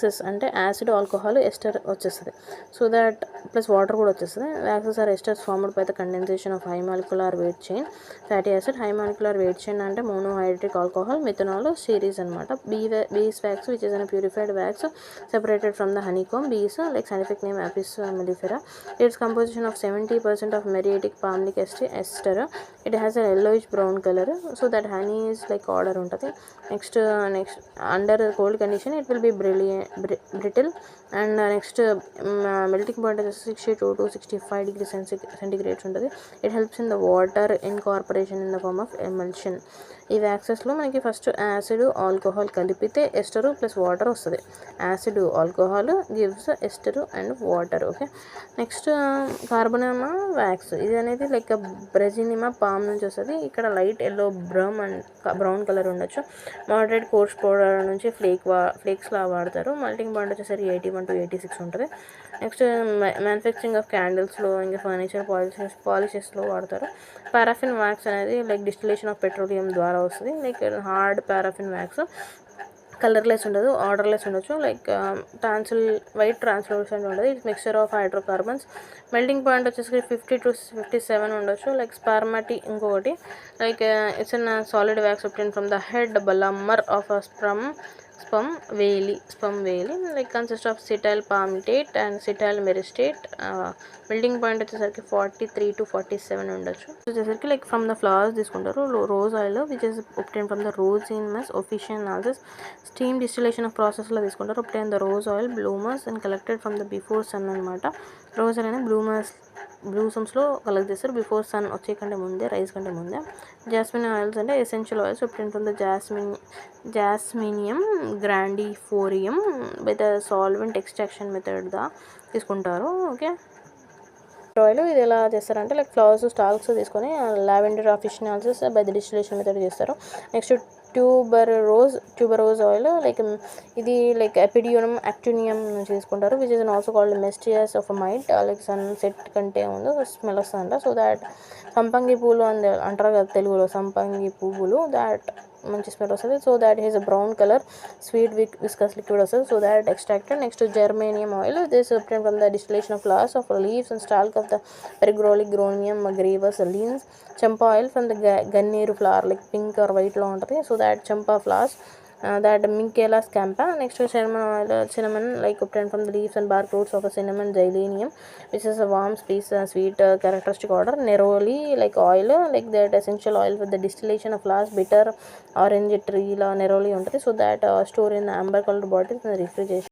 Waxes అంటే acid, alcohol, ester వచ్చేస్తుంది. So that plus water కూడా వచ్చేస్తుంది. Waxes are esters formed by the condensation of high molecular weight chain fatty acid. High molecular weight chain అంటే monohydric alcohol, methanol series అనమాట. Bees wax which is unpurified wax separated from the honeycomb bees, like scientific name Apis mellifera. Its composition of 70% of muriatic palmitic ester. It has a yellowish brown color, so that honey is like order untadi. Next under cold condition it will be brittle, and next melting point is 62 to 65 degrees centigrade untadi. It helps in the water incorporation in the form of emulsion. ఈ వ్యాక్సెస్లో మనకి first acid, alcohol కలిపితే ester plus water వస్తుంది. Acid, alcohol gives ester and water. Okay, next కార్బోనిమా wax. ఇది అనేది like బ్రెజినిమా palm నుంచి వస్తుంది. ఇక్కడ లైట్ ఎల్లో బ్రౌన్ కలర్ ఉండొచ్చు. మోడరేట్ కోర్స్ పౌడర్ నుంచి ఫ్లేక్స్లా వాడతారు. మల్టింగ్ పాయింట్ వచ్చేసరికి 81 to 86 ఉంటుంది. నెక్స్ట్ మ్యానుఫ్యాక్చరింగ్ ఆఫ్ క్యాండిల్స్లో, ఇంకా ఫర్నిచర్ పాలిషెస్లో వాడతారు. పారాఫిన్ వ్యాక్స్ అనేది లైక్ డిస్టిలేషన్ ఆఫ్ పెట్రోలియం ద్వారా వస్తుంది. Like hard paraffin wax colourless ఉండదు, ఆర్డర్లెస్ ఉండొచ్చు. లైక్ వైట్ ట్రాన్స్లూసెంట్ ఉండదు. It's mixture of hydrocarbons. Melting point వచ్చేసి 50 to 57 ఉండొచ్చు. లైక్ స్పార్మాటి ఇంకొకటి, like it's an solid wax obtained from the head blammer of a sperm whale, like consist of cetyl palmitate and cetyl myristate. Melting point వచ్చేసరికి 43 to 47 ఉండొచ్చు. వచ్చేసరికి like from the flowers తీసుకుంటారు. Rose oil which is obtained from the rose in mass officinalis analysis. Steam distillation of ప్రాసెస్లో తీసుకుంటారు. obtain the rose oil blooms and collected from the before sun అనమాట. Rose oil అనేది బ్లూసమ్స్లో collect చేస్తారు, before sun వచ్చే కంటే ముందే, rise కంటే ముందే. జాస్మిన్ ఆయిల్స్ అంటే essential oils obtained from the jasminum grandiflorum by the solvent extraction method తీసుకుంటారు. ఓకే, ఆయిల్ ఇది ఎలా చేస్తారంటే లైక్ ఫ్లవర్స్ స్టాల్క్స్ తీసుకొని lavender officinalis by the distillation method చేస్తారు. నెక్స్ట్ ట్యూబరోజ్ ఆయిల్, లైక్ ఇది లైక్ ఎపిడియోనం యాక్టినియం నుంచి తీసుకుంటారు. Which is also called mistress of night. Like sunset కంటే ముందు స్మెల్ వస్తుందంట. సో దాట్ సంపంగి పూలు అని అంటారు కదా తెలుగులో, సంపంగి పువ్వులు, దాట్ మంచి స్మెల్ వస్తుంది. So that is a brown colour sweet viscous liquid వస్తుంది. So that extracted. Next germanium oil, this obtained from the distillation of flowers of leaves and stalk of the Perigoronium gravus leaves. చంపా oil from the గన్నేరు flower, like pink are వైట్లో ఉంటుంది. So that చంపా flowers, that Michaela scampa. Next to cinnamon, like obtained from the leaves and bark roots of a cinnamon xylenium, which is a warm, sweet characteristic odor. Neroli, like oil, like that essential oil with the distillation of flowers, bitter orange tree neroli untadi. So that store in the amber colored bottles in the refrigeration.